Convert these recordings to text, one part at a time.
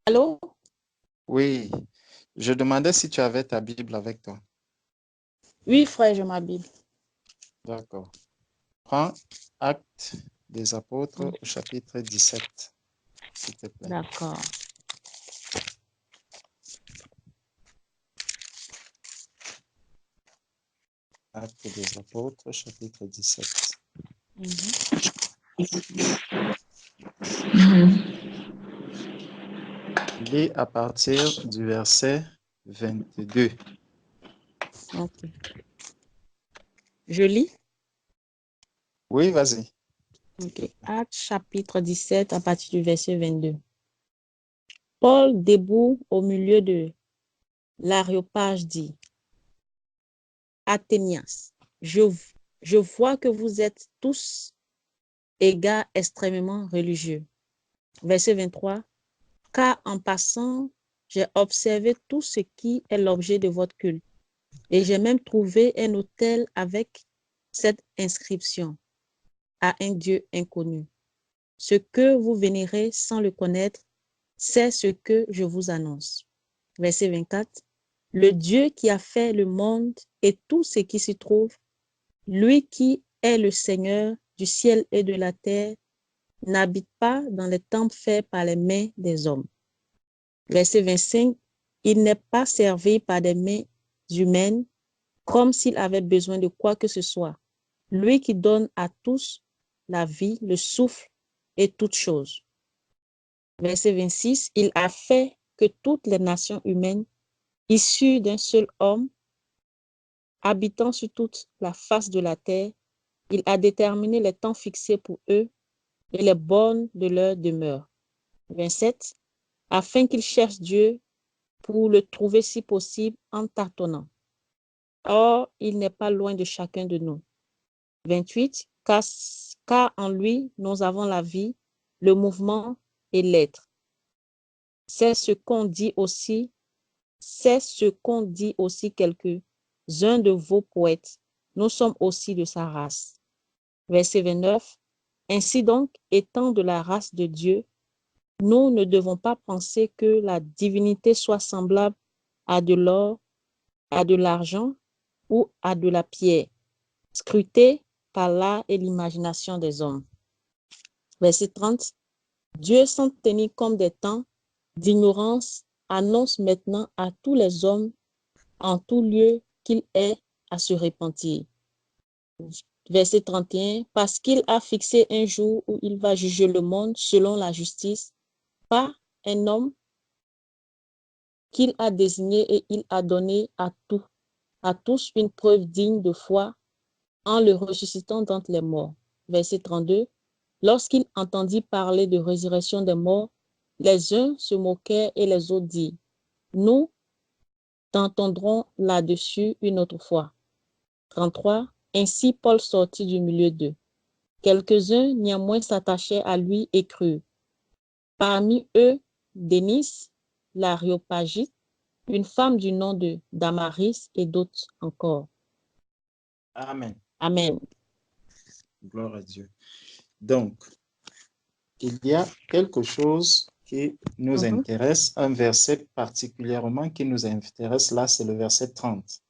Allô? Oui, je demandais si tu avais ta Bible avec toi. Oui, frère, je m'habille. D'accord. Prends Actes des Apôtres au chapitre 17, s'il te plaît. D'accord. Actes des Apôtres, chapitre 17. Lis à partir du verset 22. Ok. Je lis. Oui, vas-y. Ok. Actes chapitre 17 à partir du verset 22. Paul, debout au milieu de l'aréopage, dit: Athéniens, je vois que vous êtes tous égaux extrêmement religieux. Verset 23. Car en passant, j'ai observé tout ce qui est l'objet de votre culte. Et j'ai même trouvé un autel avec cette inscription: à un Dieu inconnu. Ce que vous vénérez sans le connaître, c'est ce que je vous annonce. Verset 24. Le Dieu qui a fait le monde et tout ce qui s'y trouve, lui qui est le Seigneur du ciel et de la terre, n'habite pas dans les temples faits par les mains des hommes. Verset 25. Il n'est pas servi par des mains humaines comme s'il avait besoin de quoi que ce soit. Lui qui donne à tous la vie, le souffle et toutes choses. Verset 26, il a fait que toutes les nations humaines, issues d'un seul homme, habitant sur toute la face de la terre, il a déterminé les temps fixés pour eux et les bornes de leur demeure. 27, afin qu'ils cherchent Dieu pour le trouver si possible en tâtonnant. Or, il n'est pas loin de chacun de nous. 28, car en lui, nous avons la vie, le mouvement et l'être. C'est ce qu'ont dit aussi quelques-uns de vos poètes. Nous sommes aussi de sa race. Verset 29, ainsi donc, étant de la race de Dieu, nous ne devons pas penser que la divinité soit semblable à de l'or, à de l'argent ou à de la pierre, scrutée par l'art et l'imagination des hommes. Verset 30. Dieu, sans tenir compte des temps d'ignorance, annonce maintenant à tous les hommes en tout lieu qu'il est à se repentir. Verset 31. Parce qu'il a fixé un jour où il va juger le monde selon la justice, par un homme qu'il a désigné, et il a donné à tous une preuve digne de foi en le ressuscitant d'entre les morts. Verset 32. Lorsqu'il entendit parler de résurrection des morts, les uns se moquèrent et les autres dirent: nous t'entendrons là-dessus une autre fois. 33. Ainsi Paul sortit du milieu d'eux. Quelques-uns néanmoins s'attachèrent à lui et crurent. Parmi eux, Dénis, l'Aréopagite, une femme du nom de Damaris et d'autres encore. Amen. Amen. Gloire à Dieu. Donc, il y a quelque chose qui nous intéresse, un verset particulièrement qui nous intéresse là, c'est le verset 30.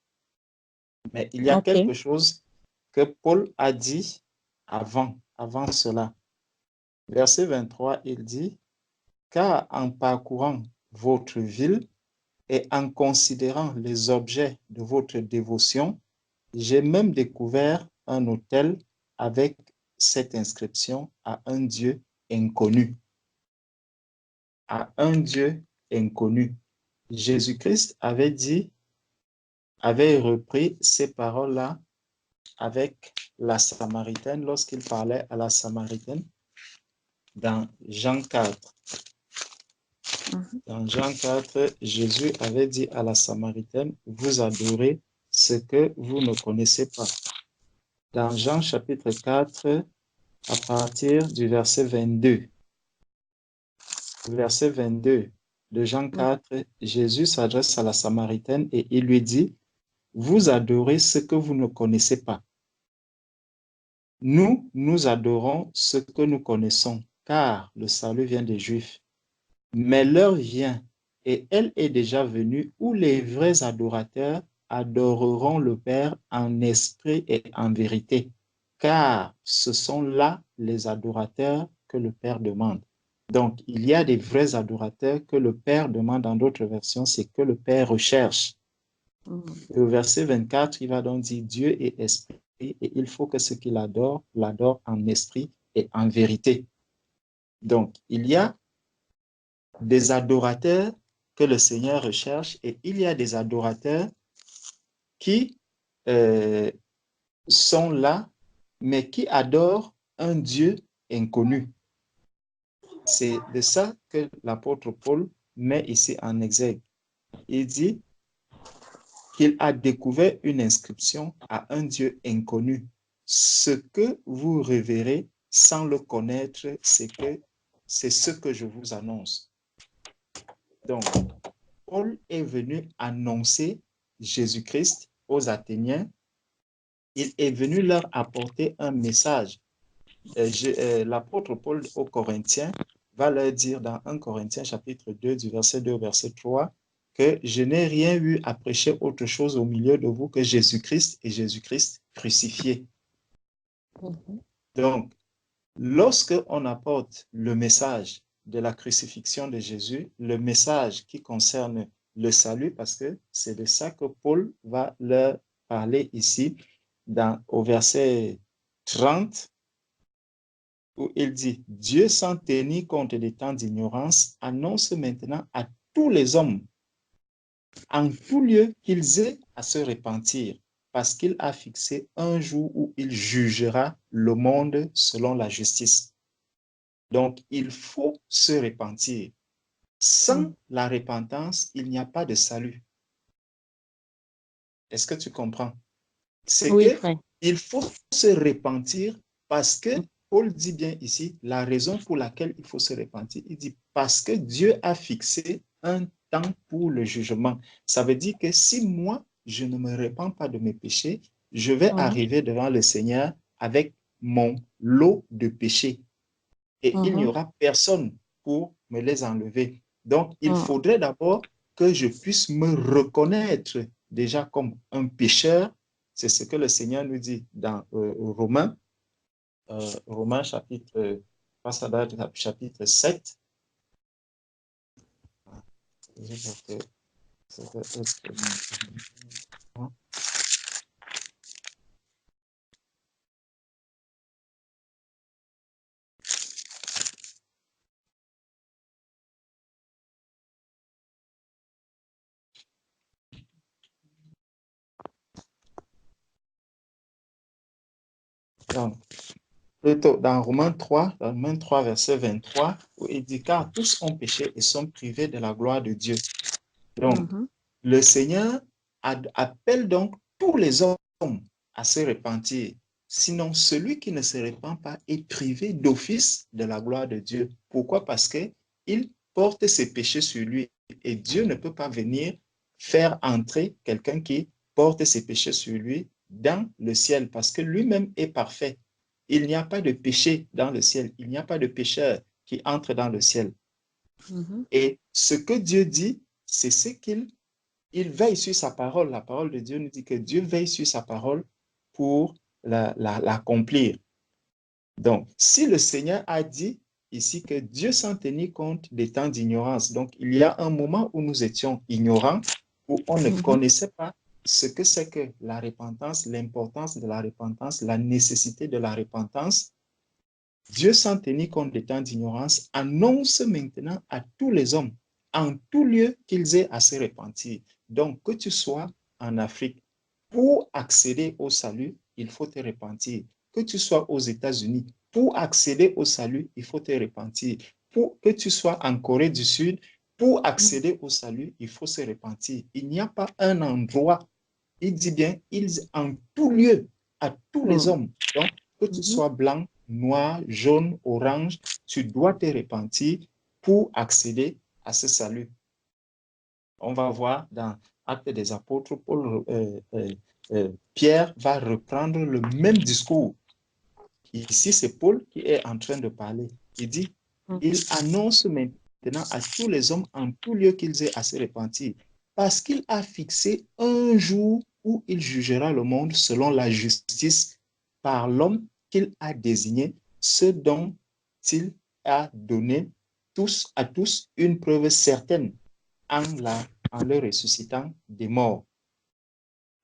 Mais il y a quelque chose que Paul a dit avant cela. Verset 23, il dit: car en parcourant votre ville et en considérant les objets de votre dévotion, j'ai même découvert un autel avec cette inscription: à un Dieu inconnu. À un Dieu inconnu. Jésus-Christ avait repris ces paroles-là avec la Samaritaine lorsqu'il parlait à la Samaritaine dans Jean 4. Dans Jean 4, Jésus avait dit à la Samaritaine: vous adorez ce que vous ne connaissez pas. Dans Jean chapitre 4, à partir du verset 22, de Jean 4, Jésus s'adresse à la Samaritaine et il lui dit: vous adorez ce que vous ne connaissez pas. Nous adorons ce que nous connaissons, car le salut vient des Juifs. Mais l'heure vient, et elle est déjà venue, où les vrais adorateurs adoreront le Père en esprit et en vérité, car ce sont là les adorateurs que le Père demande. Donc, il y a des vrais adorateurs que le Père demande. Dans d'autres versions, c'est que le Père recherche. Et au verset 24, il va donc dire Dieu est esprit et il faut que ceux qui l'adorent, l'adorent en esprit et en vérité. Donc, il y a des adorateurs que le Seigneur recherche et il y a des adorateurs qui sont là, mais qui adorent un Dieu inconnu. C'est de ça que l'apôtre Paul met ici en exergue. Il dit qu'il a découvert une inscription à un Dieu inconnu. Ce que vous révérez sans le connaître, c'est ce que je vous annonce. Donc, Paul est venu annoncer Jésus-Christ aux Athéniens. Il est venu leur apporter un message. L'apôtre Paul aux Corinthiens va leur dire dans 1 Corinthiens chapitre 2 du verset 2 au verset 3 que je n'ai rien eu à prêcher autre chose au milieu de vous que Jésus-Christ et Jésus-Christ crucifié. Donc, lorsque on apporte le message de la crucifixion de Jésus, le message qui concerne le salut, parce que c'est de ça que Paul va leur parler ici au verset 30, où il dit « Dieu, sans tenir compte des temps d'ignorance, annonce maintenant à tous les hommes, en tout lieu, qu'ils aient à se repentir, parce qu'il a fixé un jour où il jugera le monde selon la justice. » Donc, il faut se repentir. Sans la repentance, il n'y a pas de salut. Est-ce que tu comprends? C'est Oui, que frère. il faut se repentir parce que Paul dit bien ici la raison pour laquelle il faut se repentir. Il dit parce que Dieu a fixé un temps pour le jugement. Ça veut dire que si moi, je ne me repens pas de mes péchés, je vais arriver devant le Seigneur avec mon lot de péchés. Et il n'y aura personne pour me les enlever. Donc, il faudrait d'abord que je puisse me reconnaître déjà comme un pécheur. C'est ce que le Seigneur nous dit dans Romains, Romains chapitre 7. Donc, plutôt dans Romains 3, verset 23, où il dit « Car tous ont péché et sont privés de la gloire de Dieu. » Donc, le Seigneur appelle donc tous les hommes à se repentir. Sinon, celui qui ne se repent pas est privé d'office de la gloire de Dieu. Pourquoi? Parce qu'il porte ses péchés sur lui et Dieu ne peut pas venir faire entrer quelqu'un qui porte ses péchés sur lui dans le ciel parce que lui-même est parfait. Il n'y a pas de péché dans le ciel. Il n'y a pas de pécheur qui entre dans le ciel. Et ce que Dieu dit, c'est ce qu'il veille sur sa parole. La parole de Dieu nous dit que Dieu veille sur sa parole pour l'accomplir. Donc, si le Seigneur a dit ici que Dieu s'en tenait compte des temps d'ignorance, donc il y a un moment où nous étions ignorants, où on ne connaissait pas ce que c'est que la repentance, l'importance de la repentance, la nécessité de la repentance. Dieu s'en tenait compte des temps d'ignorance, annonce maintenant à tous les hommes, en tout lieu, qu'ils aient à se repentir. Donc, que tu sois en Afrique, pour accéder au salut, il faut te repentir. Que tu sois aux États-Unis, pour accéder au salut, il faut te repentir. Que tu sois en Corée du Sud, pour accéder au salut, il faut se repentir. Il n'y a pas un endroit, il dit bien, en tout lieu, à tous les hommes. Donc, que tu sois blanc, noir, jaune, orange, tu dois te repentir pour accéder à ce salut. On va voir dans Actes des Apôtres, Pierre va reprendre le même discours. Ici, c'est Paul qui est en train de parler. Il dit, il annonce maintenant maintenant à tous les hommes en tout lieu qu'ils aient à se repentir, parce qu'il a fixé un jour où il jugera le monde selon la justice par l'homme qu'il a désigné, ce dont il a donné à tous une preuve certaine en le ressuscitant des morts.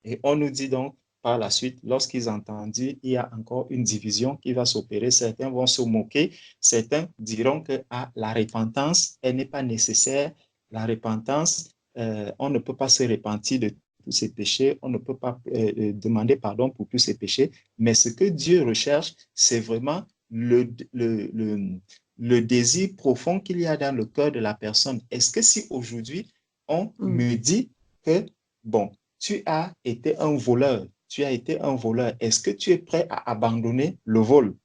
Et on nous dit donc par la suite, lorsqu'ils ont entendu, il y a encore une division qui va s'opérer. Certains vont se moquer, certains diront que la repentance, elle n'est pas nécessaire. La repentance, on ne peut pas se repentir de tous ses péchés, on ne peut pas demander pardon pour tous ses péchés, mais ce que Dieu recherche, c'est vraiment le désir profond qu'il y a dans le cœur de la personne. Est-ce que si aujourd'hui, on me dit que, bon, tu as été un voleur, est-ce que tu es prêt à abandonner le vol?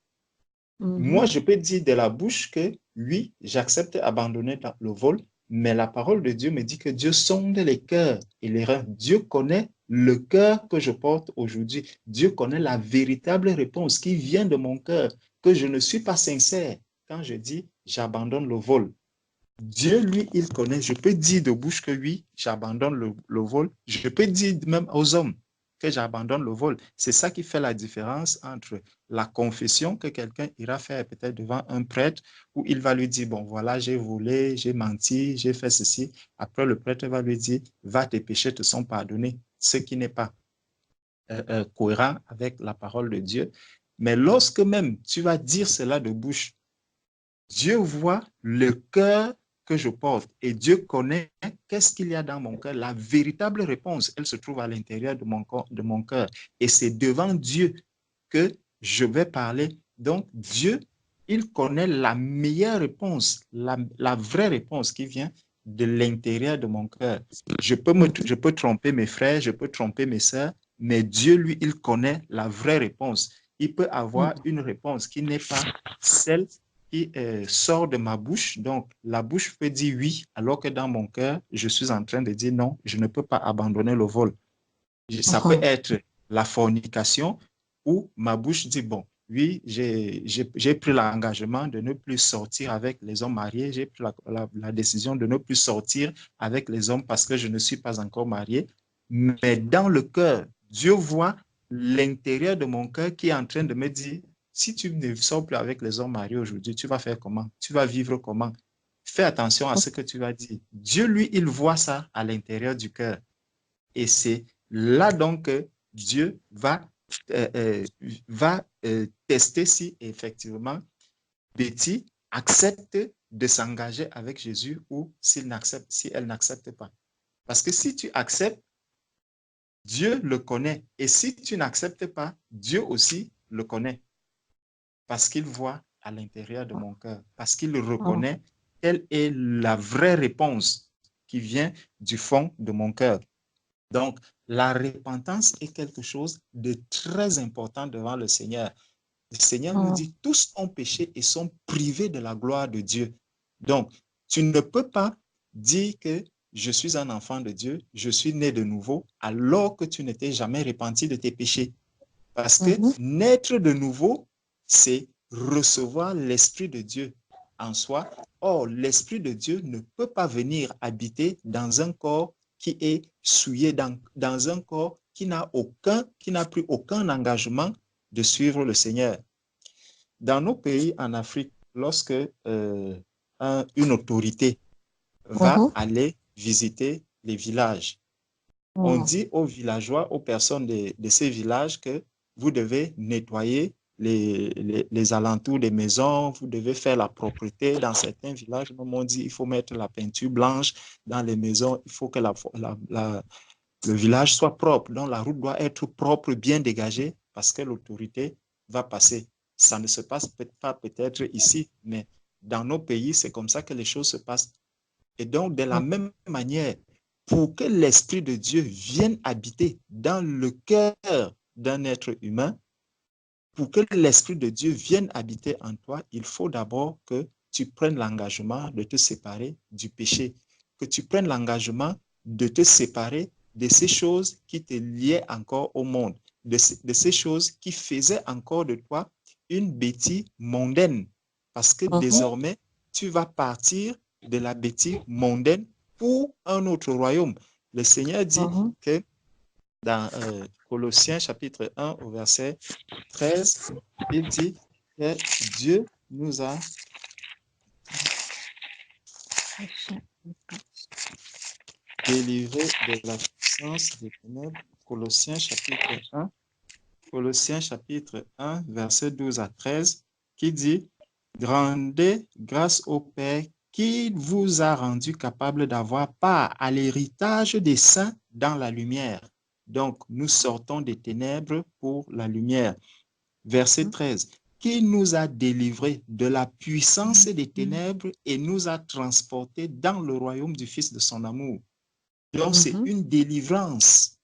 Moi, je peux dire de la bouche que oui, j'accepte d'abandonner le vol, mais la parole de Dieu me dit que Dieu sonde les cœurs et les reins. Dieu connaît le cœur que je porte aujourd'hui. Dieu connaît la véritable réponse qui vient de mon cœur, que je ne suis pas sincère quand je dis j'abandonne le vol. Dieu, lui, il connaît. Je peux dire de bouche que oui, j'abandonne le vol. Je peux dire même aux hommes que j'abandonne le vol. C'est ça qui fait la différence entre la confession que quelqu'un ira faire peut-être devant un prêtre où il va lui dire, bon, voilà, j'ai volé, j'ai menti, j'ai fait ceci. Après, le prêtre va lui dire, va, tes péchés te sont pardonnés, ce qui n'est pas cohérent avec la parole de Dieu. Mais lorsque même tu vas dire cela de bouche, Dieu voit le cœur que je porte et Dieu connaît qu'est-ce qu'il y a dans mon cœur. La véritable réponse, elle se trouve à l'intérieur de mon cœur. Et c'est devant Dieu que je vais parler. Donc, Dieu, il connaît la meilleure réponse, la vraie réponse qui vient de l'intérieur de mon cœur. Je peux tromper mes frères, je peux tromper mes sœurs, mais Dieu, lui, il connaît la vraie réponse. Il peut avoir une réponse qui n'est pas celle qui sort de ma bouche. Donc, la bouche peut dire oui, alors que dans mon cœur, je suis en train de dire non, je ne peux pas abandonner le vol. Ça peut être la fornication où ma bouche dit, bon, oui, j'ai pris l'engagement de ne plus sortir avec les hommes mariés, j'ai pris la décision de ne plus sortir avec les hommes parce que je ne suis pas encore marié. Mais dans le cœur, Dieu voit l'intérieur de mon cœur qui est en train de me dire, si tu ne sors plus avec les hommes mariés aujourd'hui, tu vas faire comment? Tu vas vivre comment? Fais attention à ce que tu vas dire. Dieu, lui, il voit ça à l'intérieur du cœur. Et c'est là donc que Dieu va tester si effectivement Betty accepte de s'engager avec Jésus ou si elle n'accepte pas. Parce que si tu acceptes, Dieu le connaît. Et si tu n'acceptes pas, Dieu aussi le connaît. Parce qu'il voit à l'intérieur de mon cœur. Parce qu'il reconnaît quelle est la vraie réponse qui vient du fond de mon cœur. Donc, la repentance est quelque chose de très important devant le Seigneur. Le Seigneur nous dit, tous ont péché et sont privés de la gloire de Dieu. Donc, tu ne peux pas dire que je suis un enfant de Dieu, je suis né de nouveau, alors que tu ne t'es jamais repenti de tes péchés. Parce que naître de nouveau, c'est recevoir l'Esprit de Dieu en soi. Or, l'Esprit de Dieu ne peut pas venir habiter dans un corps qui est souillé, dans un corps qui n'a pris aucun engagement de suivre le Seigneur. Dans nos pays en Afrique, lorsque une autorité va aller visiter les villages, on dit aux villageois, aux personnes de ces villages que vous devez nettoyer les alentours des maisons, vous devez faire la propreté. Dans certains villages, on dit il faut mettre la peinture blanche dans les maisons, il faut que le village soit propre. Donc la route doit être propre, bien dégagée, parce que l'autorité va passer. Ça ne se passe pas peut-être ici, mais dans nos pays, c'est comme ça que les choses se passent. Et donc, de la même manière, pour que l'Esprit de Dieu vienne habiter dans le cœur d'un être humain, pour que l'Esprit de Dieu vienne habiter en toi, il faut d'abord que tu prennes l'engagement de te séparer du péché, que tu prennes l'engagement de te séparer de ces choses qui te liaient encore au monde, de ces choses qui faisaient encore de toi une bêtise mondaine. Parce que désormais, tu vas partir de la bêtise mondaine pour un autre royaume. Le Seigneur dit que dans Colossiens chapitre 1 au verset 13, il dit que Dieu nous a délivrés de la puissance des ténèbres. Colossiens chapitre 1, verset 12 à 13, qui dit « Rendez grâce au Père qui vous a rendu capable d'avoir part à l'héritage des saints dans la lumière. » Donc, nous sortons des ténèbres pour la lumière. Verset 13. Qui nous a délivrés de la puissance des ténèbres et nous a transportés dans le royaume du Fils de son amour. Donc, c'est une délivrance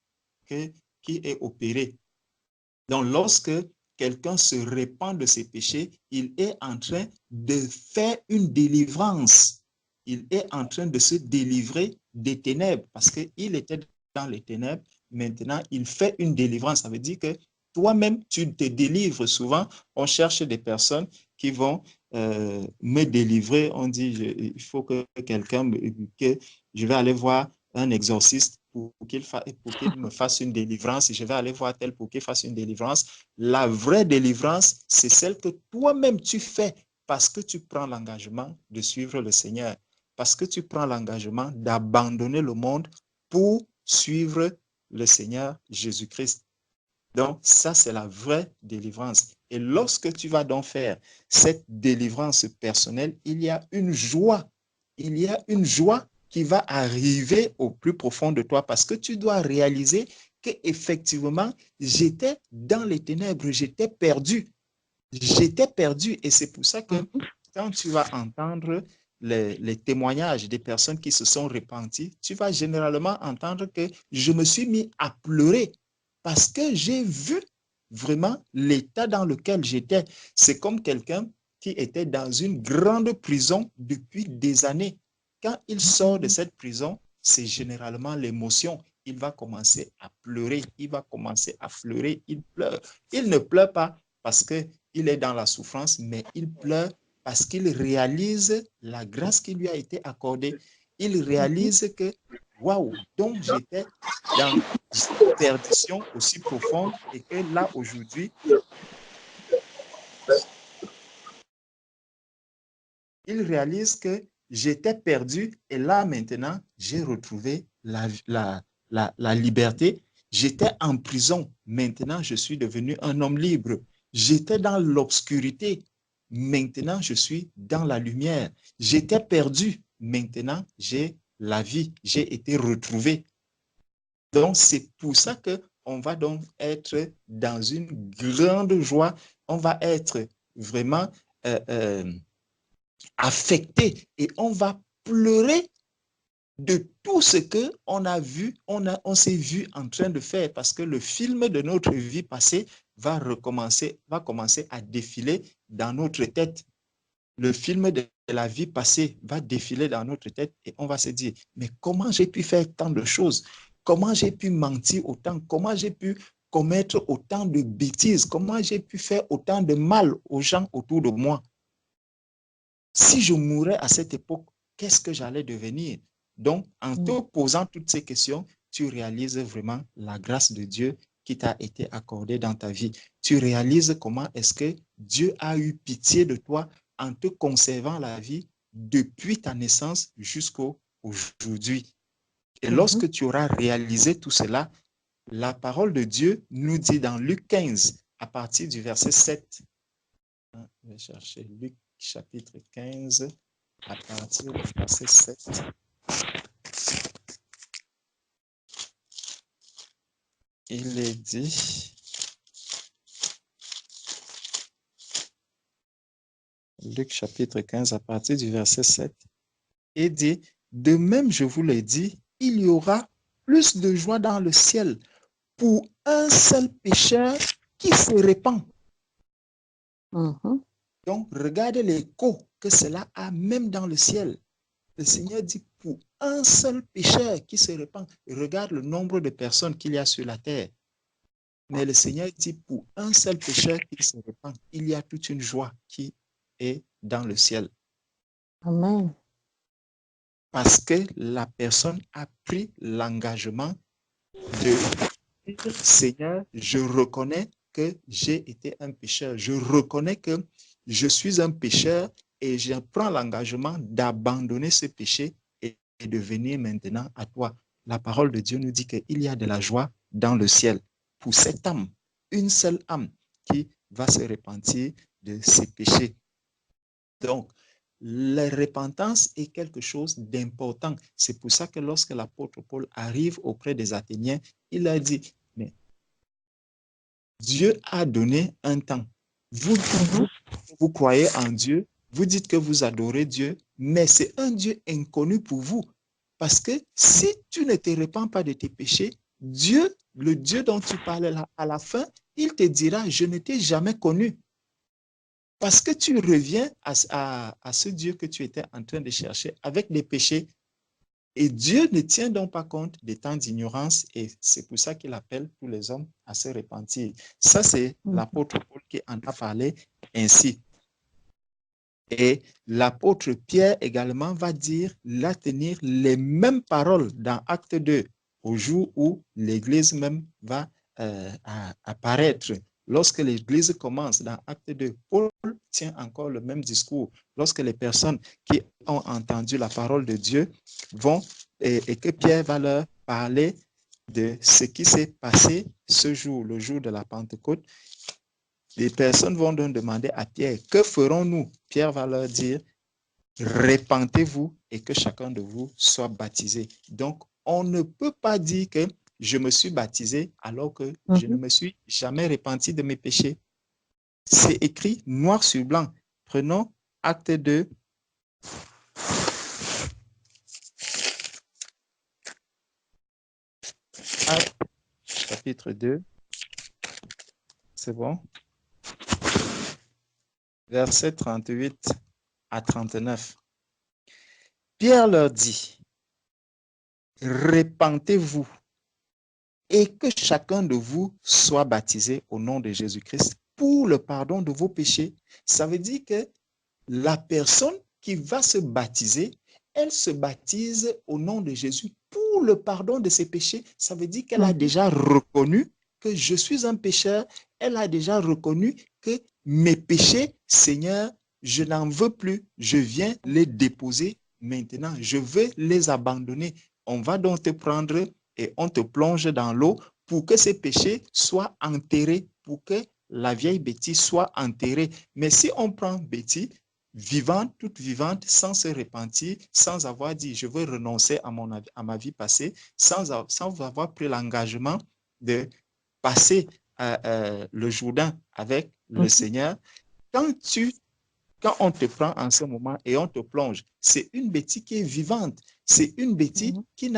qui est opérée. Donc, lorsque quelqu'un se répand de ses péchés, il est en train de faire une délivrance. Il est en train de se délivrer des ténèbres parce qu'il était dans les ténèbres. Maintenant, il fait une délivrance. Ça veut dire que toi-même, tu te délivres. Souvent, on cherche des personnes qui vont me délivrer. On dit, il faut que quelqu'un, que je vais aller voir un exorciste pour qu'il me fasse une délivrance. Je vais aller voir tel pour qu'il fasse une délivrance. La vraie délivrance, c'est celle que toi-même tu fais parce que tu prends l'engagement de suivre le Seigneur, parce que tu prends l'engagement d'abandonner le monde pour suivre le Seigneur Jésus-Christ. Donc, ça, c'est la vraie délivrance. Et lorsque tu vas donc faire cette délivrance personnelle, il y a une joie. Il y a une joie qui va arriver au plus profond de toi parce que tu dois réaliser qu'effectivement, j'étais dans les ténèbres, j'étais perdu. J'étais perdu et c'est pour ça que quand tu vas entendre les témoignages des personnes qui se sont repenties, tu vas généralement entendre que je me suis mis à pleurer parce que j'ai vu vraiment l'état dans lequel j'étais. C'est comme quelqu'un qui était dans une grande prison depuis des années. Quand il sort de cette prison, c'est généralement l'émotion. Il va commencer à pleurer, il va commencer à pleurer, il pleure. Il ne pleure pas parce qu'il est dans la souffrance, mais il pleure parce qu'il réalise la grâce qui lui a été accordée. Il réalise que, waouh, donc j'étais dans une perdition aussi profonde et que là, aujourd'hui, il réalise que j'étais perdu et là, maintenant, j'ai retrouvé la liberté. J'étais en prison. Maintenant, je suis devenu un homme libre. J'étais dans l'obscurité. Maintenant, je suis dans la lumière. J'étais perdu. Maintenant, j'ai la vie. J'ai été retrouvé. Donc, c'est pour ça qu'on va donc être dans une grande joie. On va être vraiment affecté et on va pleurer de tout ce qu'on a vu, on s'est vu en train de faire parce que le film de notre vie passée va commencer à défiler dans notre tête. Le film de la vie passée va défiler dans notre tête et on va se dire, mais comment j'ai pu faire tant de choses? Comment j'ai pu mentir autant? Comment j'ai pu commettre autant de bêtises? Comment j'ai pu faire autant de mal aux gens autour de moi? Si je mourais à cette époque, qu'est-ce que j'allais devenir? Donc, en te posant toutes ces questions, tu réalises vraiment la grâce de Dieu qui t'a été accordée dans ta vie. Tu réalises comment est-ce que Dieu a eu pitié de toi en te conservant la vie depuis ta naissance jusqu'au aujourd'hui. Et lorsque tu auras réalisé tout cela, la parole de Dieu nous dit dans Luc 15, à partir du verset 7, je vais chercher Luc chapitre 15, à partir du verset 7. Il est dit, Luc chapitre 15, à partir du verset 7, il dit, de même je vous l'ai dit, il y aura plus de joie dans le ciel pour un seul pécheur qui se répand. Donc, regardez l'écho que cela a même dans le ciel. Le Seigneur dit, pour un seul pécheur qui se répand, regarde le nombre de personnes qu'il y a sur la terre. Mais le Seigneur dit, pour un seul pécheur qui se répand, il y a toute une joie qui est dans le ciel. Amen. parce que la personne a pris l'engagement de dire, Seigneur, je reconnais que j'ai été un pécheur. Je reconnais que je suis un pécheur et je prends l'engagement d'abandonner ce péché et de venir maintenant à toi. La parole de Dieu nous dit qu'il y a de la joie dans le ciel pour cette âme, une seule âme qui va se repentir de ses péchés. Donc, la repentance est quelque chose d'important. C'est pour ça que lorsque l'apôtre Paul arrive auprès des Athéniens, il a dit, mais Dieu a donné un temps. Vous croyez en Dieu, vous dites que vous adorez Dieu, mais c'est un Dieu inconnu pour vous. Parce que si tu ne te repens pas de tes péchés, Dieu, le Dieu dont tu parles là, à la fin, il te dira, je ne t'ai jamais connu. Parce que tu reviens à ce Dieu que tu étais en train de chercher avec des péchés. Et Dieu ne tient donc pas compte des temps d'ignorance et c'est pour ça qu'il appelle tous les hommes à se repentir. Ça, c'est l'apôtre Paul qui en a parlé ainsi. Et l'apôtre Pierre également va tenir les mêmes paroles dans Acte 2, au jour où l'Église même va apparaître. Lorsque l'Église commence dans Acte 2, Paul tient encore le même discours. Lorsque les personnes qui ont entendu la parole de Dieu vont et que Pierre va leur parler de ce qui s'est passé ce jour, le jour de la Pentecôte, les personnes vont donc demander à Pierre, que ferons-nous? Pierre va leur dire, repentez-vous et que chacun de vous soit baptisé. Donc, on ne peut pas dire que je me suis baptisé alors que je ne me suis jamais repenti de mes péchés. C'est écrit noir sur blanc. Prenons Acte 2. Acte, chapitre 2. C'est bon? Versets 38 à 39. Pierre leur dit, repentez-vous et que chacun de vous soit baptisé au nom de Jésus-Christ pour le pardon de vos péchés. Ça veut dire que la personne qui va se baptiser, elle se baptise au nom de Jésus pour le pardon de ses péchés. Ça veut dire qu'elle a déjà reconnu que je suis un pécheur. Elle a déjà reconnu que mes péchés, Seigneur, je n'en veux plus. Je viens les déposer maintenant. Je veux les abandonner. On va donc te prendre et on te plonge dans l'eau pour que ces péchés soient enterrés, pour que la vieille Betty soit enterrée. Mais si on prend Betty, vivante, toute vivante, sans se repentir, sans avoir dit, je veux renoncer à ma vie passée, sans avoir pris l'engagement de passer le Jourdain avec le Seigneur, quand on te prend en ce moment et on te plonge, c'est une Betty qui est vivante, c'est une Betty qui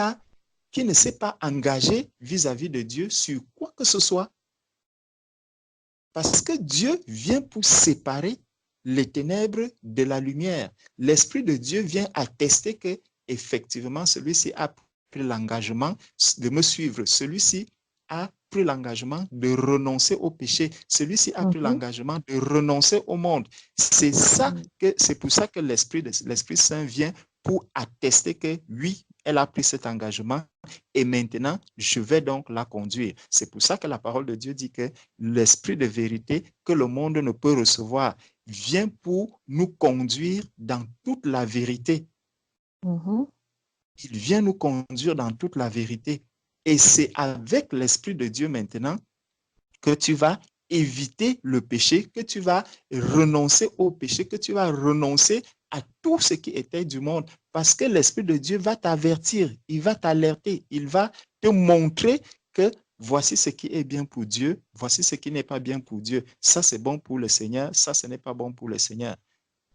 ne s'est pas engagée vis-à-vis de Dieu sur quoi que ce soit. Parce que Dieu vient pour séparer les ténèbres de la lumière. L'Esprit de Dieu vient attester que effectivement celui-ci a pris l'engagement de me suivre. Celui-ci a pris l'engagement de renoncer au péché. Celui-ci a pris l'engagement de renoncer au monde. C'est pour ça que l'Esprit Saint vient pour attester que oui, elle a pris cet engagement et maintenant, je vais donc la conduire. C'est pour ça que la parole de Dieu dit que l'esprit de vérité que le monde ne peut recevoir vient pour nous conduire dans toute la vérité. Il vient nous conduire dans toute la vérité. Et c'est avec l'esprit de Dieu maintenant que tu vas éviter le péché, que tu vas renoncer au péché, que tu vas renoncer à tout ce qui était du monde. Parce que l'Esprit de Dieu va t'avertir, il va t'alerter, il va te montrer que voici ce qui est bien pour Dieu, voici ce qui n'est pas bien pour Dieu. Ça, c'est bon pour le Seigneur, ça, ce n'est pas bon pour le Seigneur.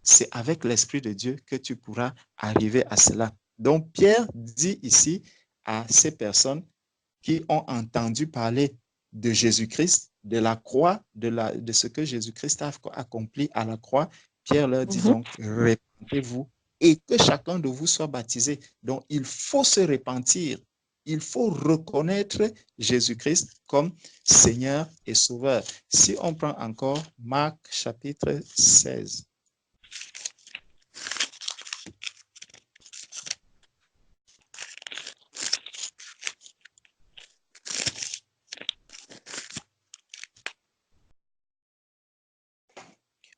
C'est avec l'Esprit de Dieu que tu pourras arriver à cela. Donc, Pierre dit ici à ces personnes qui ont entendu parler de Jésus-Christ, de la croix, de ce que Jésus-Christ a accompli à la croix. Pierre leur dit donc, repentez-vous et que chacun de vous soit baptisé. Donc, il faut se repentir. Il faut reconnaître Jésus-Christ comme Seigneur et Sauveur. Si on prend encore Marc chapitre 16.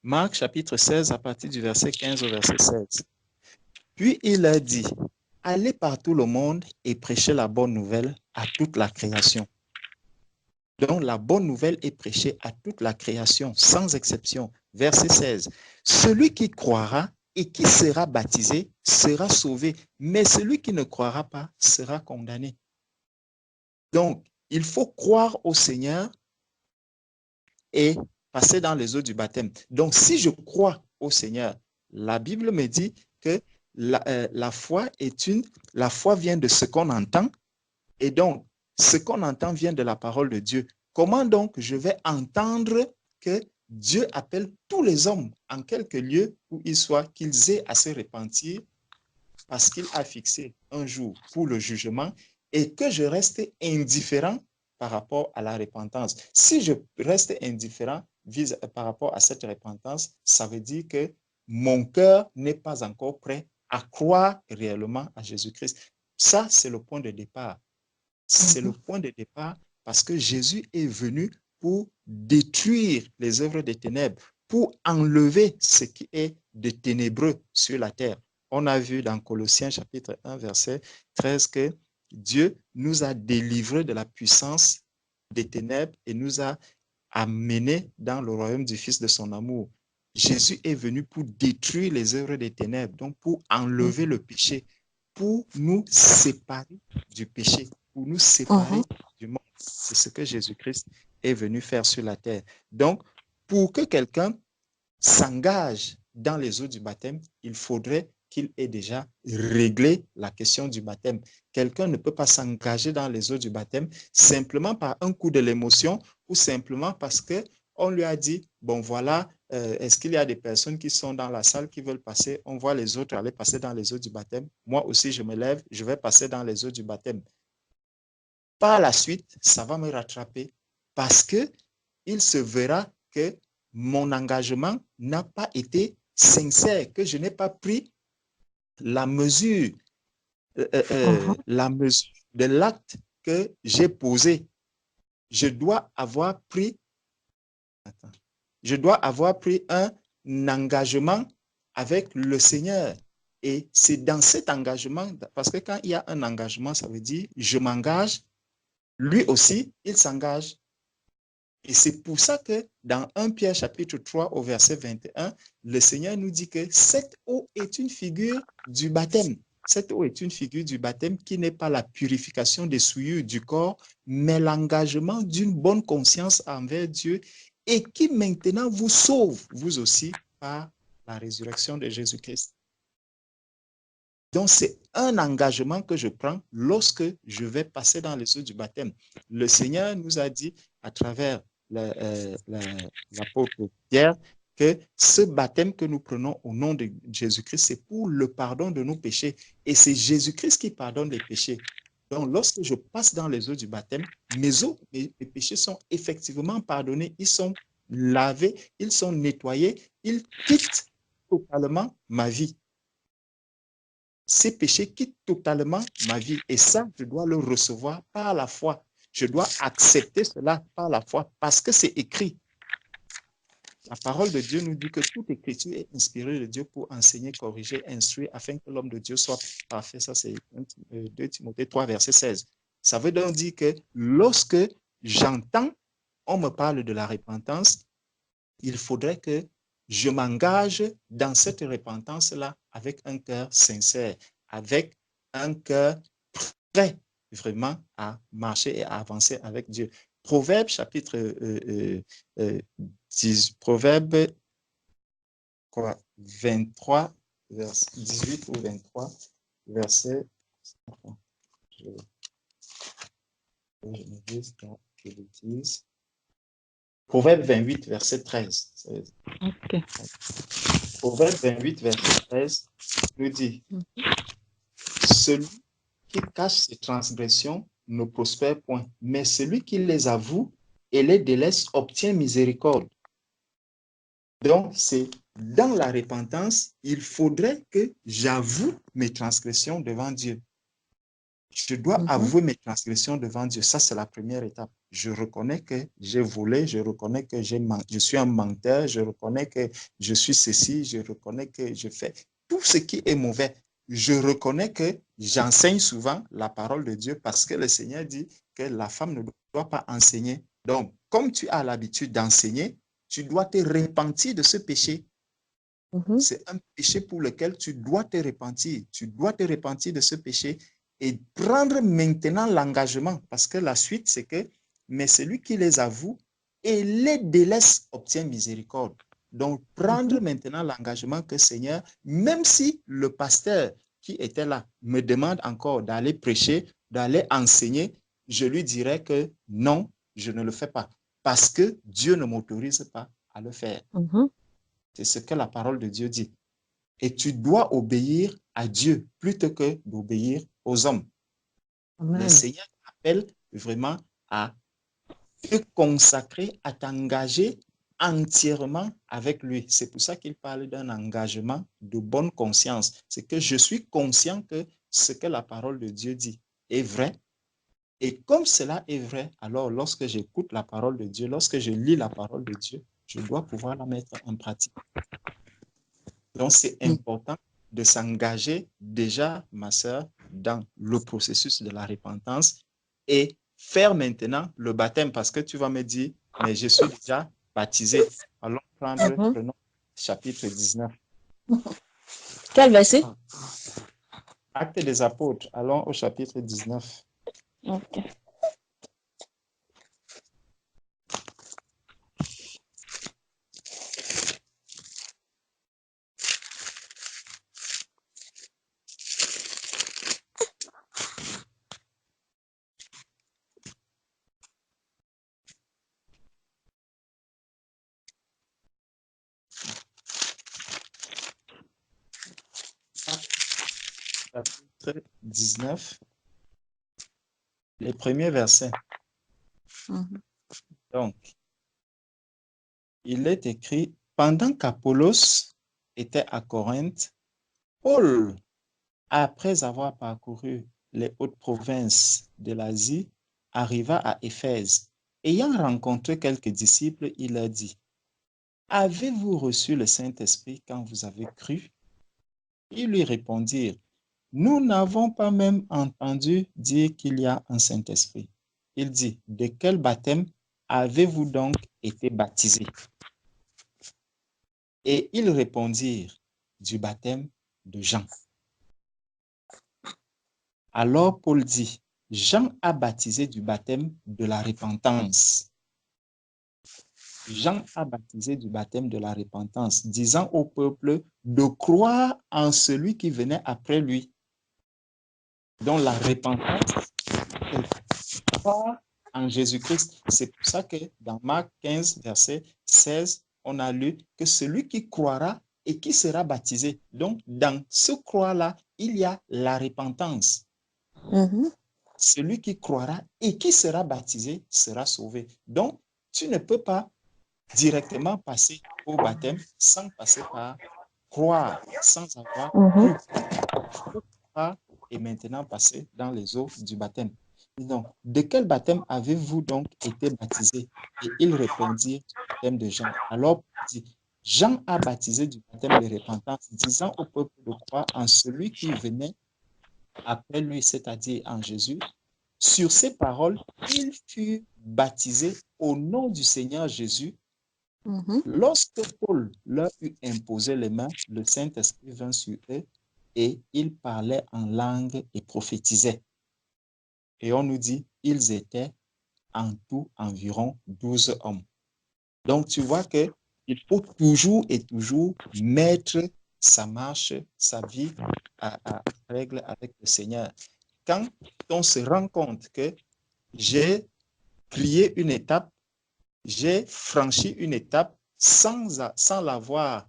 Marc chapitre 16 à partir du verset 15 au verset 16. Puis il leur dit, allez par tout le monde et prêchez la bonne nouvelle à toute la création. Donc la bonne nouvelle est prêchée à toute la création, sans exception. Verset 16. Celui qui croira et qui sera baptisé sera sauvé, mais celui qui ne croira pas sera condamné. Donc, il faut croire au Seigneur et passer dans les eaux du baptême. Donc, si je crois au Seigneur, la Bible me dit que la foi vient de ce qu'on entend, et donc, ce qu'on entend vient de la parole de Dieu. Comment donc je vais entendre que Dieu appelle tous les hommes en quelque lieu où ils soient, qu'ils aient à se repentir parce qu'il a fixé un jour pour le jugement et que je reste indifférent par rapport à la repentance. Si je reste indifférent par rapport à cette repentance, ça veut dire que mon cœur n'est pas encore prêt à croire réellement à Jésus-Christ. Ça, c'est le point de départ. C'est le point de départ parce que Jésus est venu pour détruire les œuvres des ténèbres, pour enlever ce qui est de ténébreux sur la terre. On a vu dans Colossiens chapitre 1, verset 13 que Dieu nous a délivrés de la puissance des ténèbres et nous a amenés dans le royaume du Fils de son amour. Jésus est venu pour détruire les œuvres des ténèbres, donc pour enlever le péché, pour nous séparer du péché, pour nous séparer du monde. C'est ce que Jésus-Christ est venu faire sur la terre. Donc, pour que quelqu'un s'engage dans les eaux du baptême, il faudrait qu'il ait déjà réglé la question du baptême. Quelqu'un ne peut pas s'engager dans les eaux du baptême simplement par un coup de l'émotion ou simplement parce qu'on lui a dit, bon voilà, est-ce qu'il y a des personnes qui sont dans la salle qui veulent passer? On voit les autres aller passer dans les eaux du baptême. Moi aussi, je me lève, je vais passer dans les eaux du baptême. Par la suite, ça va me rattraper parce qu'il se verra que mon engagement n'a pas été sincère, que je n'ai pas pris la mesure de l'acte que j'ai posé. Je dois avoir pris un engagement avec le Seigneur. Et c'est dans cet engagement, parce que quand il y a un engagement, ça veut dire je m'engage, lui aussi, il s'engage. Et c'est pour ça que dans 1 Pierre chapitre 3 au verset 21, le Seigneur nous dit que cette eau est une figure du baptême. Cette eau est une figure du baptême qui n'est pas la purification des souillures du corps, mais l'engagement d'une bonne conscience envers Dieu et qui maintenant vous sauve, vous aussi, par la résurrection de Jésus-Christ. Donc, c'est un engagement que je prends lorsque je vais passer dans les eaux du baptême. Le Seigneur nous a dit à travers l'apôtre Pierre que ce baptême que nous prenons au nom de Jésus-Christ, c'est pour le pardon de nos péchés. Et c'est Jésus-Christ qui pardonne les péchés. Donc, lorsque je passe dans les eaux du baptême, mes péchés sont effectivement pardonnés, ils sont lavés, ils sont nettoyés, ils quittent totalement ma vie. Ces péchés quittent totalement ma vie. Et ça, je dois le recevoir par la foi. Je dois accepter cela par la foi parce que c'est écrit. La parole de Dieu nous dit que toute écriture est inspirée de Dieu pour enseigner, corriger, instruire, afin que l'homme de Dieu soit parfait. Ça, c'est 2 Timothée 3, verset 16. Ça veut donc dire que lorsque j'entends, on me parle de la repentance, il faudrait que je m'engage dans cette repentance-là avec un cœur sincère, avec un cœur prêt vraiment à marcher et à avancer avec Dieu. Proverbe chapitre 23, verset 18 ou 23, verset... Je me dis que je dise. Proverbe 28, verset 13. Okay. Proverbe 28, verset 13 nous dit celui qui cache ses transgressions ne prospère point, mais celui qui les avoue et les délaisse obtient miséricorde. Donc, c'est dans la repentance, il faudrait que j'avoue mes transgressions devant Dieu. Je dois avouer mes transgressions devant Dieu. Ça, c'est la première étape. je reconnais que j'ai volé, je reconnais que je suis un menteur, je reconnais que je suis ceci, je reconnais que je fais tout ce qui est mauvais. Je reconnais que j'enseigne souvent la parole de Dieu parce que le Seigneur dit que la femme ne doit pas enseigner. Donc, comme tu as l'habitude d'enseigner, tu dois te repentir de ce péché. C'est un péché pour lequel tu dois te repentir. Tu dois te repentir de ce péché et prendre maintenant l'engagement. Parce que la suite, c'est que, mais celui qui les avoue et les délaisse obtient miséricorde. Donc, prendre maintenant l'engagement que Seigneur, même si le pasteur qui était là me demande encore d'aller prêcher, d'aller enseigner, je lui dirais que non, je ne le fais pas. Parce que Dieu ne m'autorise pas à le faire. C'est ce que la parole de Dieu dit. Et tu dois obéir à Dieu plutôt que d'obéir aux hommes. Amen. Le Seigneur t'appelle vraiment à te consacrer, à t'engager entièrement avec lui. C'est pour ça qu'il parle d'un engagement de bonne conscience. C'est que je suis conscient que ce que la parole de Dieu dit est vrai. Et comme cela est vrai, alors lorsque j'écoute la parole de Dieu, lorsque je lis la parole de Dieu, je dois pouvoir la mettre en pratique. Donc, c'est important de s'engager déjà, ma sœur, dans le processus de la repentance et faire maintenant le baptême parce que tu vas me dire, mais je suis déjà baptisé. Allons prendre le chapitre 19. Quel verset? Actes des apôtres. Allons au chapitre 19. Ok. Chapitre 19. Les premiers versets. Donc, il est écrit, pendant qu'Apollos était à Corinthe, Paul, après avoir parcouru les hautes provinces de l'Asie, arriva à Éphèse. Ayant rencontré quelques disciples, il leur dit, « Avez-vous reçu le Saint-Esprit quand vous avez cru ?» Ils lui répondirent, « Nous n'avons pas même entendu dire qu'il y a un Saint-Esprit. » Il dit, « De quel baptême avez-vous donc été baptisés ?» Et ils répondirent, « Du baptême de Jean. » Alors Paul dit, Jean a baptisé du baptême de la repentance. Jean a baptisé du baptême de la repentance, disant au peuple de croire en celui qui venait après lui. Donc la repentance, c'est croire en Jésus-Christ. C'est pour ça que dans Marc 15, verset 16, on a lu que celui qui croira et qui sera baptisé. Donc dans ce croire-là, il y a la repentance. Celui qui croira et qui sera baptisé sera sauvé. Donc, tu ne peux pas directement passer au baptême sans passer par croire, sans avoir cru. Et maintenant passer dans les eaux du baptême. Donc, de quel baptême avez-vous donc été baptisé? Et ils répondirent du baptême de Jean. Alors, Jean a baptisé du baptême de repentance, disant au peuple de croire en celui qui venait après lui, c'est-à-dire en Jésus. Sur ces paroles, il fut baptisé au nom du Seigneur Jésus. Lorsque Paul leur eut imposé les mains, le Saint-Esprit vint sur eux et ils parlaient en langue et prophétisaient. Et on nous dit, ils étaient en tout environ 12 hommes. Donc, tu vois qu'il faut toujours et toujours mettre sa marche, sa vie à règle avec le Seigneur. Quand on se rend compte que j'ai plié une étape, j'ai franchi une étape sans l'avoir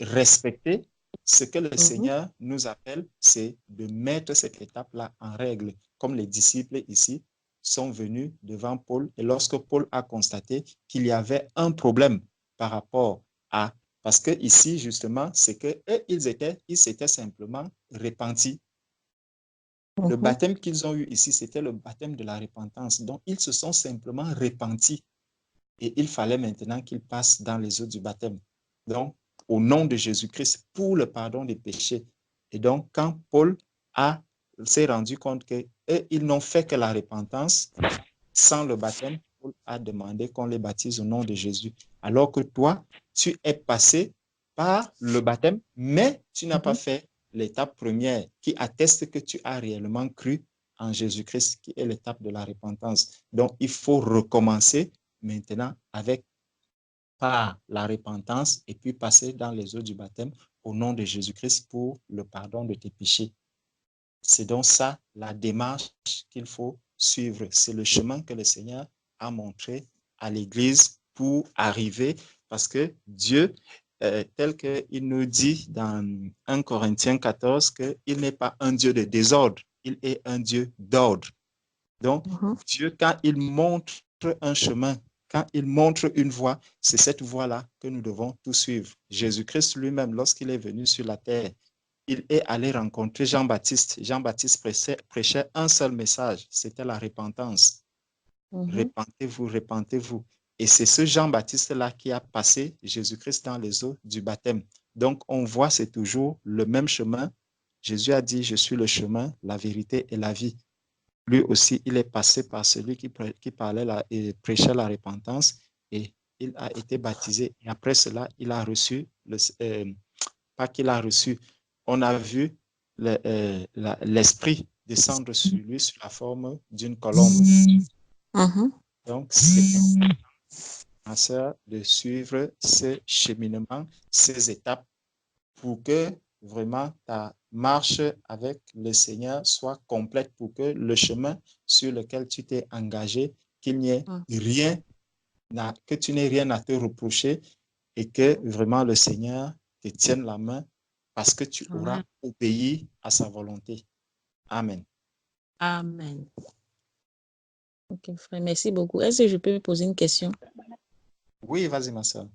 respecté, ce que le Seigneur nous appelle, c'est de mettre cette étape-là en règle. Comme les disciples ici sont venus devant Paul et lorsque Paul a constaté qu'il y avait un problème par rapport à... Parce que ici, justement, c'est qu'ils s'étaient simplement repentis. Le Mhm. baptême qu'ils ont eu ici, c'était le baptême de la repentance. Donc, ils se sont simplement repentis et il fallait maintenant qu'ils passent dans les eaux du baptême. Donc, au nom de Jésus-Christ, pour le pardon des péchés. Et donc, quand Paul s'est rendu compte qu'ils n'ont fait que la repentance, sans le baptême, Paul a demandé qu'on les baptise au nom de Jésus. Alors que toi, tu es passé par le baptême, mais tu n'as pas Mhm. fait l'étape première qui atteste que tu as réellement cru en Jésus-Christ, qui est l'étape de la repentance. Donc, il faut recommencer maintenant avec par la repentance et puis passer dans les eaux du baptême au nom de Jésus-Christ pour le pardon de tes péchés. C'est donc ça la démarche qu'il faut suivre. C'est le chemin que le Seigneur a montré à l'Église pour arriver, parce que Dieu, tel qu'il nous dit dans 1 Corinthiens 14, qu'il n'est pas un Dieu de désordre, il est un Dieu d'ordre. Donc, Mhm. Dieu, quand il montre un chemin, quand il montre une voie, c'est cette voie-là que nous devons tous suivre. Jésus-Christ lui-même, lorsqu'il est venu sur la terre, il est allé rencontrer Jean-Baptiste. Jean-Baptiste prêchait un seul message, c'était la repentance. Mhm. Repentez-vous, repentez-vous. Et c'est ce Jean-Baptiste-là qui a passé Jésus-Christ dans les eaux du baptême. Donc, on voit, c'est toujours le même chemin. Jésus a dit, je suis le chemin, la vérité et la vie. Lui aussi, il est passé par celui qui parlait et prêchait la repentance et il a été baptisé. Et après cela, il a reçu, pas qu'il a reçu, on a vu l'Esprit descendre sur lui sous la forme d'une colombe. Mhm. Donc, c'est ma sœur de suivre ce cheminement, ces étapes pour que vraiment ta marche avec le Seigneur soit complète, pour que le chemin sur lequel tu t'es engagé, qu'il n'y ait rien, que tu n'aies rien à te reprocher et que vraiment le Seigneur te tienne la main parce que tu auras Amen. obéi à sa volonté. Amen. Amen. Ok, frère, merci beaucoup. Est-ce que je peux me poser une question? Oui, vas-y, ma soeur.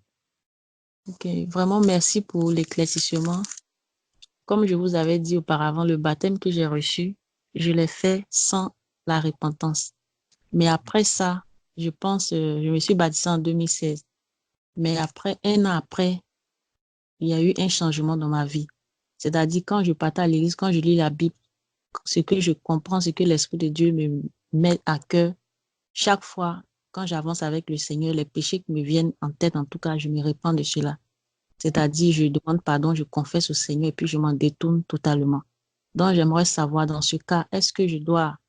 Ok, vraiment merci pour l'éclaircissement. Comme je vous avais dit auparavant, le baptême que j'ai reçu, je l'ai fait sans la repentance. Mais après ça, je pense, je me suis baptisée en 2016. Mais après, un an après, il y a eu un changement dans ma vie. C'est-à-dire, quand je partais à l'église, quand je lis la Bible, ce que je comprends, ce que l'Esprit de Dieu me met à cœur, chaque fois, quand j'avance avec le Seigneur, les péchés qui me viennent en tête, en tout cas, je me répands de cela. C'est-à-dire, je demande pardon, je confesse au Seigneur et puis je m'en détourne totalement. Donc, j'aimerais savoir dans ce cas, est-ce que je dois,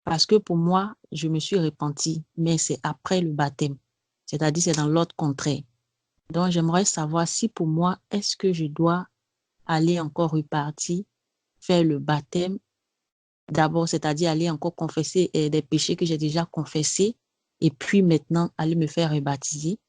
parce que pour moi, je me suis repentie, mais c'est après le baptême. C'est-à-dire, c'est dans l'ordre contraire. Donc, j'aimerais savoir si pour moi, est-ce que je dois aller encore repartir, faire le baptême d'abord, c'est-à-dire aller encore confesser des péchés que j'ai déjà confessés et puis maintenant aller me faire rebaptiser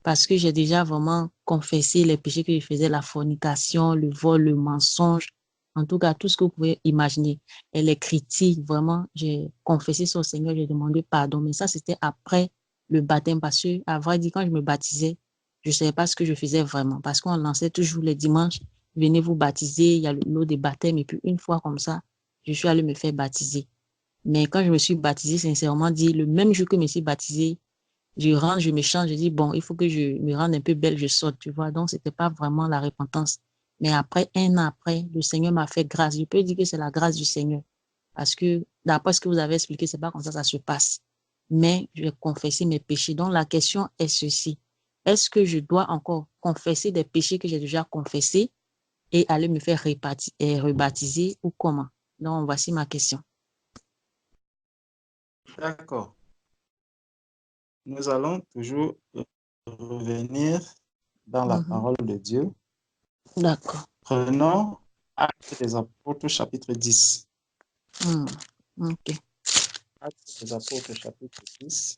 parce que j'ai déjà vraiment confessé les péchés que je faisais, la fornication, le vol, le mensonge, en tout cas tout ce que vous pouvez imaginer. Et les critiques, vraiment, j'ai confessé ça au Seigneur, j'ai demandé pardon. Mais ça, c'était après le baptême parce que, à vrai dire, quand je me baptisais, je ne savais pas ce que je faisais vraiment parce qu'on lançait toujours les dimanches, venez vous baptiser, il y a l'eau des baptêmes et puis une fois comme ça, je suis allée me faire baptiser. Mais quand je me suis baptisée, sincèrement dit, le même jour que je me suis baptisée, je rentre, je me change, je dis, bon, il faut que je me rende un peu belle, je saute, tu vois. Donc, c'était pas vraiment la repentance. Mais après, un an après, le Seigneur m'a fait grâce. Je peux dire que c'est la grâce du Seigneur. Parce que, d'après ce que vous avez expliqué, c'est pas comme ça se passe. Mais je vais confesser mes péchés. Donc, la question est ceci. Est-ce que je dois encore confesser des péchés que j'ai déjà confessés et aller me faire rebaptiser ou comment? Donc, voici ma question. D'accord. Nous allons toujours revenir dans la Mhm. parole de Dieu. D'accord. Prenons Actes des Apôtres, chapitre 10. Hmm. OK. Actes des Apôtres, chapitre 10.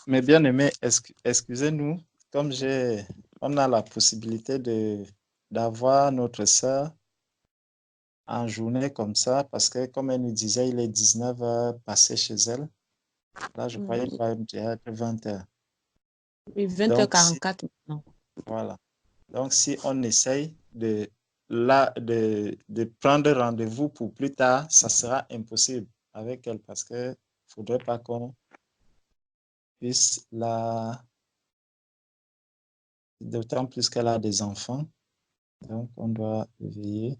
Mes bien-aimés, excusez-nous, comme on a la possibilité d'avoir notre sœur en journée comme ça, parce que comme elle nous disait, il est 19 heures passées chez elle. Là, je croyais qu'il va déjà être 20 heures. Oui, Donc, 20h44 maintenant. voilà. Donc, si on essaye de prendre rendez-vous pour plus tard, ça sera impossible avec elle parce qu'il ne faudrait pas qu'on puisse la... D'autant plus qu'elle a des enfants. Donc, on doit veiller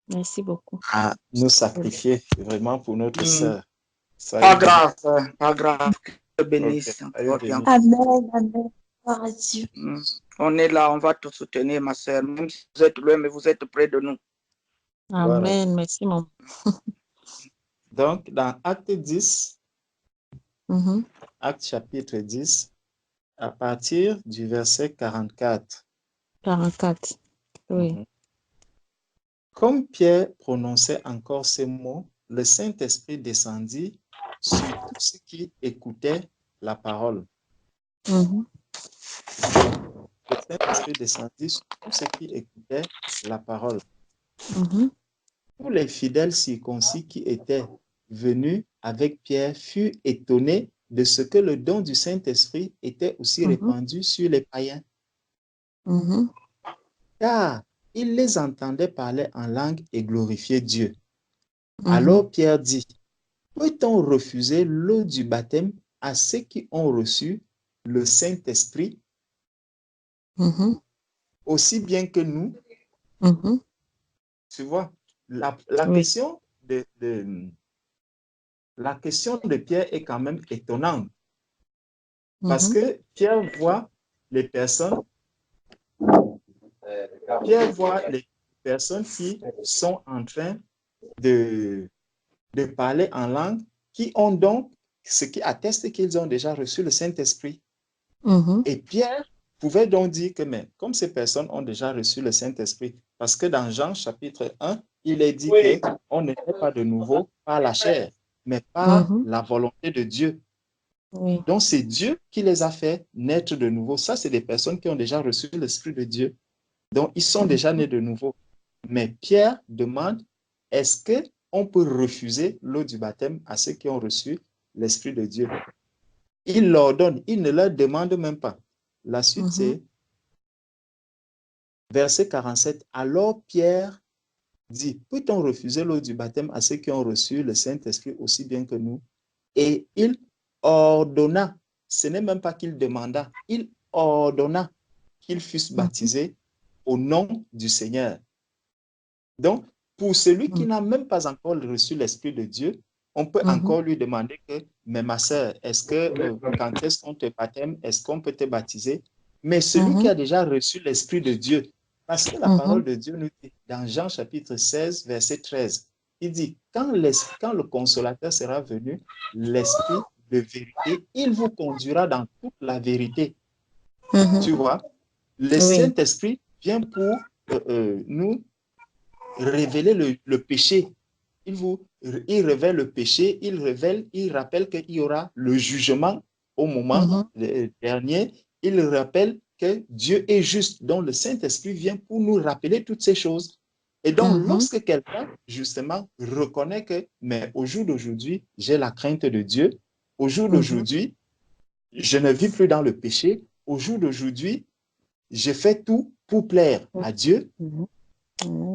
Merci beaucoup. à nous sacrifier vraiment pour notre sœur. Pas grave, pas grave. Que Dieu bénisse Okay. encore. Amen, amen. Gloire à Dieu. On est là, on va te soutenir, ma sœur. Même si vous êtes loin, mais vous êtes près de nous. Amen, Voilà. merci maman. Donc, dans Acte 10, Acte chapitre 10, à partir du verset 44. 44, oui. Comme Pierre prononçait encore ces mots, le Saint-Esprit descendit sur tous ceux qui écoutaient la parole. Le Saint-Esprit descendit sur tous ceux qui écoutaient la parole. Tous les fidèles circoncis qui étaient venus avec Pierre furent étonnés de ce que le don du Saint-Esprit était aussi répandu sur les païens. Car ils les entendaient parler en langue et glorifier Dieu. Alors Pierre dit, peut-on refuser l'eau du baptême à ceux qui ont reçu le Saint-Esprit aussi bien que nous? Tu vois, la question la question de Pierre est quand même étonnante. Parce que Pierre voit les personnes qui sont en train de parler en langue, qui ont donc, ce qui atteste qu'ils ont déjà reçu le Saint-Esprit. Et Pierre pouvait donc dire que, mais comme ces personnes ont déjà reçu le Saint-Esprit, parce que dans Jean chapitre 1, il est dit qu'on n'est pas de nouveau par la chair, mais par la volonté de Dieu. Donc, c'est Dieu qui les a fait naître de nouveau. Ça, c'est des personnes qui ont déjà reçu l'Esprit de Dieu. Donc, ils sont déjà nés de nouveau. Mais Pierre demande, est-ce qu'on peut refuser l'eau du baptême à ceux qui ont reçu l'Esprit de Dieu? Il leur donne, il ne leur demande même pas. La suite, c'est verset 47. Alors Pierre dit, peut-on refuser l'eau du baptême à ceux qui ont reçu le Saint-Esprit aussi bien que nous? Et il ordonna, ce n'est même pas qu'il demanda, il ordonna qu'ils fussent baptisés au nom du Seigneur. Donc, pour celui qui n'a même pas encore reçu l'Esprit de Dieu, on peut encore lui demander que, mais ma sœur, est-ce que quand est-ce qu'on te baptême, est-ce qu'on peut te baptiser? Mais celui qui a déjà reçu l'Esprit de Dieu, parce que la parole de Dieu nous dit dans Jean chapitre 16, verset 13, il dit, quand le consolateur sera venu, l'Esprit de vérité, il vous conduira dans toute la vérité. Tu vois, le Saint-Esprit vient pour nous révéler le péché. Il révèle le péché, il rappelle qu'il y aura le jugement au moment dernier. Il rappelle que Dieu est juste. Donc, le Saint-Esprit vient pour nous rappeler toutes ces choses. Et donc, lorsque quelqu'un, justement, reconnaît que, mais au jour d'aujourd'hui, j'ai la crainte de Dieu, au jour d'aujourd'hui, je ne vis plus dans le péché, au jour d'aujourd'hui, je fais tout pour plaire à Dieu,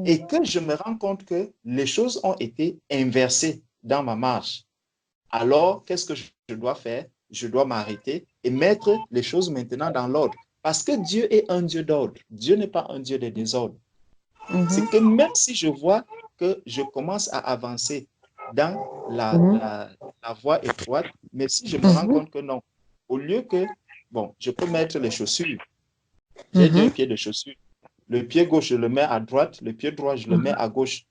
et que je me rends compte que les choses ont été inversées dans ma marche. Alors, qu'est-ce que je dois faire? Je dois m'arrêter et mettre les choses maintenant dans l'ordre. Parce que Dieu est un Dieu d'ordre. Dieu n'est pas un Dieu de désordre. C'est que même si je vois que je commence à avancer dans la voie étroite, mais si je me rends compte que non, au lieu que, bon, je peux mettre les chaussures. J'ai deux pieds de chaussures. Le pied gauche, je le mets à droite. Le pied droit, je le mets à gauche.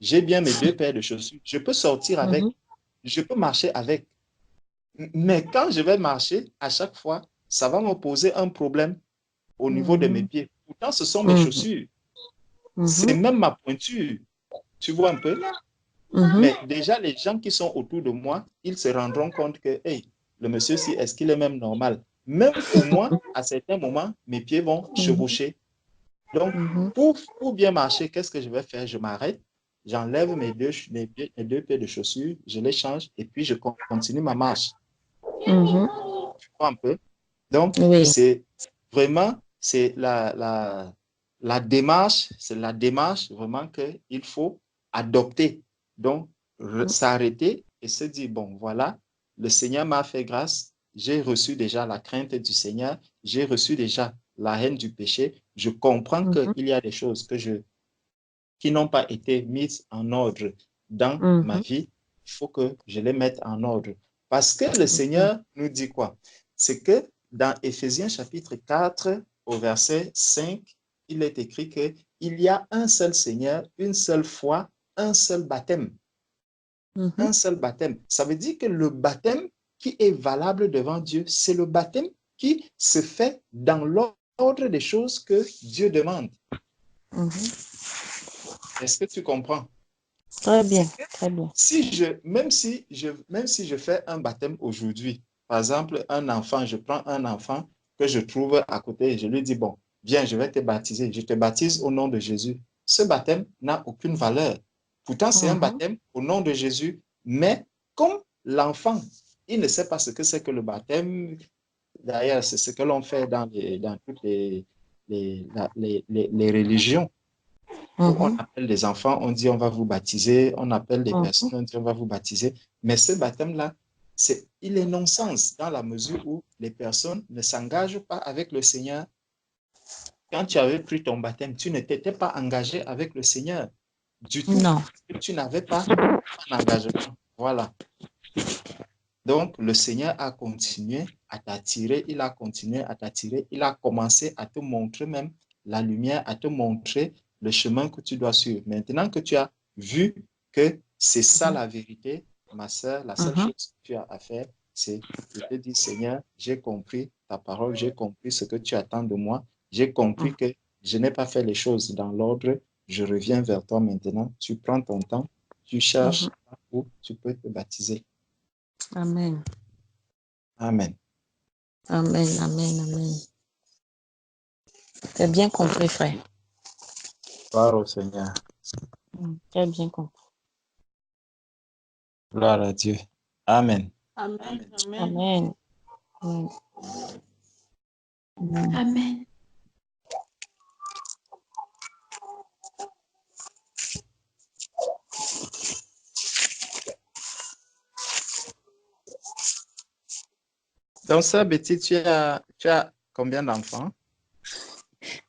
J'ai bien mes deux paires de chaussures. Je peux sortir avec. Je peux marcher avec. Mais quand je vais marcher, à chaque fois, ça va me poser un problème au niveau de mes pieds. Pourtant, ce sont mes chaussures. C'est même ma pointure. Tu vois un peu? Mais déjà, les gens qui sont autour de moi, ils se rendront compte que, hey, le monsieur-ci, est-ce qu'il est même normal? Même pour moi, à certains moments, mes pieds vont chevaucher. Donc, Mhm. pour bien marcher, qu'est-ce que je vais faire? Je m'arrête, j'enlève mes deux paires de chaussures, je les change et puis je continue ma marche. Mhm. Tu vois un peu? Donc, Oui. c'est vraiment, c'est la démarche vraiment qu'il faut adopter. Donc, s'arrêter et se dire, bon, voilà, le Seigneur m'a fait grâce, j'ai reçu déjà la crainte du Seigneur, j'ai reçu déjà la haine du péché, je comprends Mhm. qu'il y a des choses qui n'ont pas été mises en ordre dans ma Mhm. vie, il faut que je les mette en ordre. Parce que le Mhm. Seigneur nous dit quoi? C'est que dans Éphésiens chapitre 4, au verset 5, il est écrit qu'il y a un seul Seigneur, une seule foi, un seul baptême. Mhm. Un seul baptême. Ça veut dire que le baptême qui est valable devant Dieu, c'est le baptême qui se fait dans l'ordre des choses que Dieu demande. Mhm. Est-ce que tu comprends? Très bien, très bien. Même si je fais un baptême aujourd'hui, par exemple, un enfant, je prends un enfant que je trouve à côté et je lui dis, bon, viens, je vais te baptiser. Je te baptise au nom de Jésus. Ce baptême n'a aucune valeur. Pourtant, c'est un Mhm. baptême au nom de Jésus. Mais comme l'enfant, il ne sait pas ce que c'est que le baptême, d'ailleurs, c'est ce que l'on fait dans toutes les religions où on Mhm. appelle les enfants, on dit on va vous baptiser, on appelle les Mhm. personnes, on dit on va vous baptiser. Mais ce baptême-là, il est non-sens dans la mesure où les personnes ne s'engagent pas avec le Seigneur. Quand tu avais pris ton baptême, tu ne t'étais pas engagé avec le Seigneur du tout. Non. Tu n'avais pas un engagement. Voilà. Donc, le Seigneur a continué à t'attirer, il a continué à t'attirer, il a commencé à te montrer même la lumière, à te montrer le chemin que tu dois suivre. Maintenant que tu as vu que c'est ça la vérité, ma sœur, la seule Mhm. chose que tu as à faire, c'est de te dire, Seigneur, j'ai compris ta parole, j'ai compris ce que tu attends de moi, j'ai compris que je n'ai pas fait les choses dans l'ordre, je reviens vers toi maintenant, tu prends ton temps, tu cherches Mhm. où tu peux te baptiser. Amen. Amen. Amen. Amen. Amen. Très bien compris, frère. Gloire au Seigneur. Très bien compris. Gloire à Dieu. Amen. Amen. Amen. Amen. Amen. Amen. Amen. Donc, ça, Betty, tu as combien d'enfants?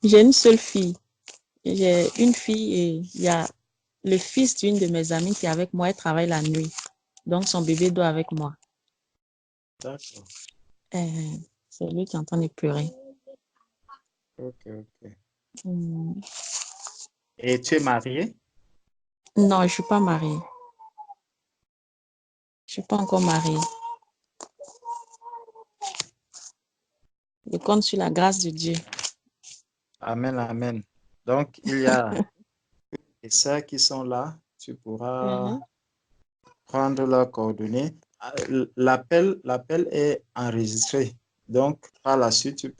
J'ai une seule fille. J'ai une fille et il y a le fils d'une de mes amies qui est avec moi. Elle travaille la nuit. Donc, son bébé dort avec moi. D'accord. C'est lui qui est en train de pleurer. Ok, ok. Hmm. Et tu es mariée? Non, je ne suis pas mariée. Je ne suis pas encore mariée. Je compte sur la grâce de Dieu. Amen, amen. Donc, il y a des sœurs qui sont là. Tu pourras Mhm. prendre leurs coordonnées. L'appel est enregistré. Donc, par la suite, tu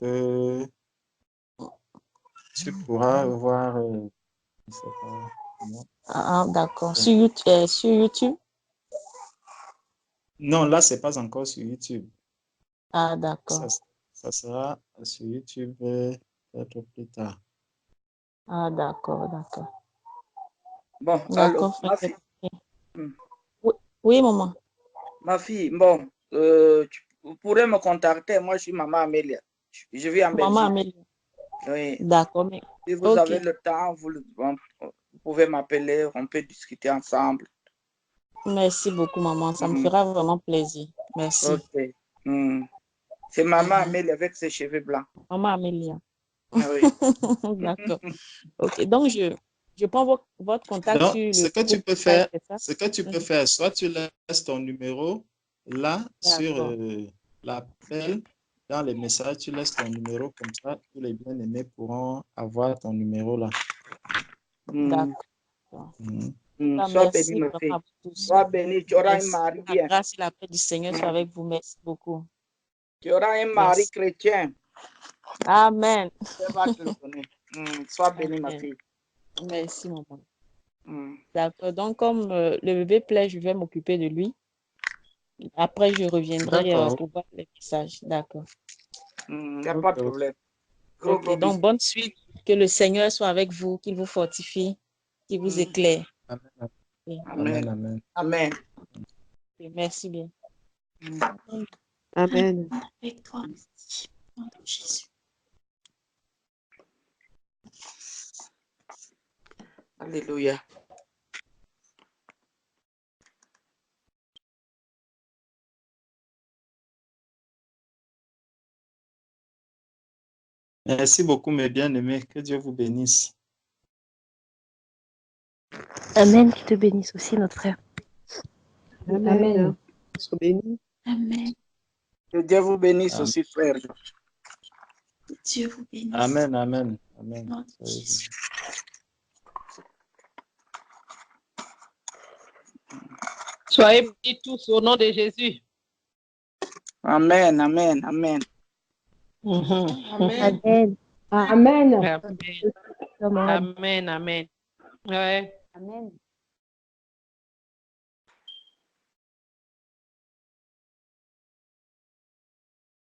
pourras voir, je sais pas, comment. Ah, d'accord. Sur YouTube? Non, là, c'est pas encore sur YouTube. Ah, Ça, d'accord. ça sera sur YouTube peut-être plus tard. Ah, d'accord, d'accord. Bon, alors, D'accord, frère. hmm, Oui, oui, maman. ma fille, bon, tu pourrais me contacter. Moi, je suis maman Amélia. Je vis en Maman Belgique. Amélie. Oui. D'accord, mais Si vous ok. avez le temps, vous pouvez m'appeler, on peut discuter ensemble. Merci beaucoup, maman. Ça me Hmm, fera vraiment plaisir. Merci. ok. Hmm. C'est maman Mhm. Amélia avec ses cheveux blancs. Maman Amélie. Ah oui. D'accord. Ok, donc je prends votre contact Donc, sur ce le que tu groupe peux Skype, faire, c'est ça? ce que tu peux Mhm. faire, soit tu laisses ton numéro là sur D'accord. l'appel, dans les messages, tu laisses ton numéro comme ça, tous les bien-aimés pourront avoir ton numéro là. Hmm, D'accord. Mhm. hmm. Ah, Sois béni, merci ma vraiment à fille. vous tous. Sois béni, tu auras un Merci. mari La bien. grâce et la paix du Seigneur soit avec vous. Merci beaucoup. Tu auras un mari Merci. chrétien. Amen. Elle va te le donner. Sois bénie, ma Amen. fille. Merci, maman. Mm. D'accord. Donc, comme le bébé plaît, je vais m'occuper de lui. Après, je reviendrai D'accord. pour voir les messages. D'accord. Il n'y a pas de Ok. problème. Gros, Ok, gros donc, bisous. bonne suite. Que le Seigneur soit avec vous, qu'il vous fortifie, qu'il vous éclaire. Amen. Ok. Amen. Amen. Amen. Amen. Ok, merci bien. Amen. Amen. Avec toi aussi. Au nom de Jésus. Alléluia. Merci beaucoup, mes bien-aimés. Que Dieu vous bénisse. Amen, que te bénisse aussi, notre frère. Amen. Sois béni. Amen. Que Dieu vous bénisse Amen. aussi, frère. Que Dieu vous bénisse. Amen. Amen. Au Amen. nom de Jésus. Soyez bénis tous au nom de Jésus. Amen. Amen. Amen. Amen. Amen. Amen. Amen. Amen. Amen. Amen. Ouais. Amen.